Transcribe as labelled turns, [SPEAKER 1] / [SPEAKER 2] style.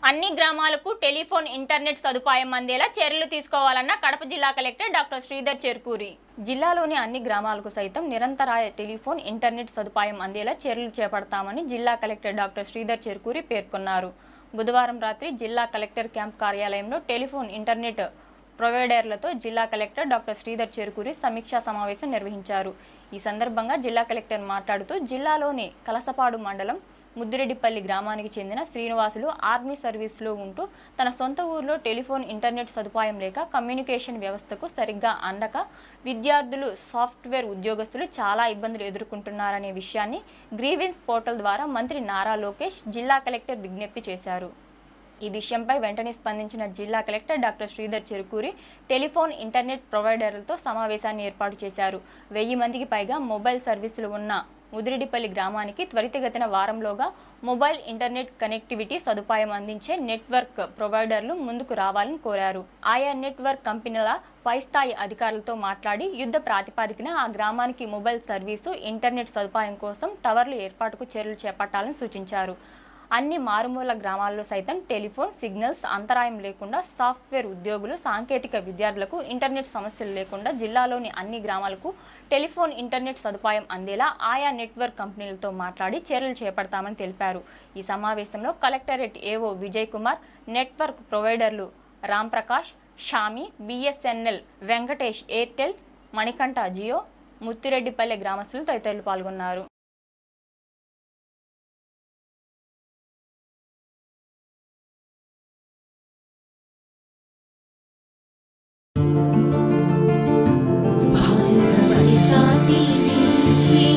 [SPEAKER 1] అన్ని గ్రామాలకు telephone internet సదుపాయం అందేలా చర్యలు తీసుకోవాలన్న కడప జిల్లా కలెక్టర్ డాక్టర్ శ్రీధర్ చెర్కూరి. జిల్లాలోని అన్ని గ్రామాలకు సైతం నిరంతరాయ టెలిఫోన్ ఇంటర్నెట్ సదుపాయం అందేలా చర్యలు చేపడతామని జిల్లా కలెక్టర్ డాక్టర్ శ్రీధర్ చెర్కూరి పేర్కొన్నారు. బుధవారం రాత్రి జిల్లా కలెక్టర్ క్యాంప్ కార్యాలయంలో టెలిఫోన్ ఇంటర్నెట్ ప్రొవైడర్లతో జిల్లా కలెక్టర్ డాక్టర్ శ్రీధర్ చెర్కూరి సమీక్షా సమావేశం నిర్వహించారు. ఈ సందర్భంగా జిల్లా కలెక్టర్ మాట్లాడుతూ జిల్లాలోని కలసపాడు మండలం ముద్దిరెడ్డిపల్లి గ్రామానికి చెందిన శ్రీనివాసులు ఆర్మీ సర్వీస్లో ఉంటూ తన సొంత ఊర్లో టెలిఫోన్ ఇంటర్నెట్ సదుపాయం లేక కమ్యూనికేషన్ వ్యవస్థకు సరిగ్గా అందక విద్యార్థులు సాఫ్ట్వేర్ ఉద్యోగస్తులు చాలా ఇబ్బందులు ఎదుర్కొంటున్నారనే విషయాన్ని గ్రీవెన్స్ పోర్టల్ ద్వారా మంత్రి నారా లోకేష్ జిల్లా కలెక్టర్ విజ్ఞప్తి చేశారు. ఈ విషయంపై వెంటనే స్పందించిన జిల్లా collector doctor Sridhar Cherukuri telephone internet ప్రొవైడర్లతో సమావేశాన్ని ఏర్పాటు చేశారు. 1000 మందికి పైగా మొబైల్ సర్వీసులు ఉన్న ముదిరెడ్డిపల్లి గ్రామానికి త్వరితగతిన వారంలోగా మొబైల్ ఇంటర్నెట్ కనెక్టివిటీ సదుపాయం అందించే నెట్వర్క్ ప్రొవైడర్లు ముందుకు రావాలని కోరారు. ఆయా నెట్వర్క్ కంపెనీల పై స్థాయి అధికారులతో మాట్లాడి యుద్ధ ప్రాతిపదికన ఆ గ్రామానికి మొబైల్ సర్వీసు ఇంటర్నెట్ సదుపాయం కోసం టవర్లు ఏర్పాటుకు చర్యలు చేపట్టాలని సూచించారు. అన్ని మారుమూల గ్రామాల్లో సైతం టెలిఫోన్ సిగ్నల్స్ అంతరాయం లేకుండా సాఫ్ట్వేర్ ఉద్యోగులు సాంకేతిక విద్యార్థులకు ఇంటర్నెట్ సమస్యలు లేకుండా జిల్లాలోని అన్ని గ్రామాలకు టెలిఫోన్ ఇంటర్నెట్ సదుపాయం అందేలా ఆయా నెట్వర్క్ కంపెనీలతో మాట్లాడి చర్యలు చేపడతామని తెలిపారు. ఈ సమావేశంలో కలెక్టరేట్ ఏవో విజయ్ కుమార్, నెట్వర్క్ ప్రొవైడర్లు Ramprakash, Shami, BSNL, Venkatesh, Airtel, Manikanta Jio, Muthireddipalle గ్రామస్తులు తదితరులు పాల్గొన్నారు.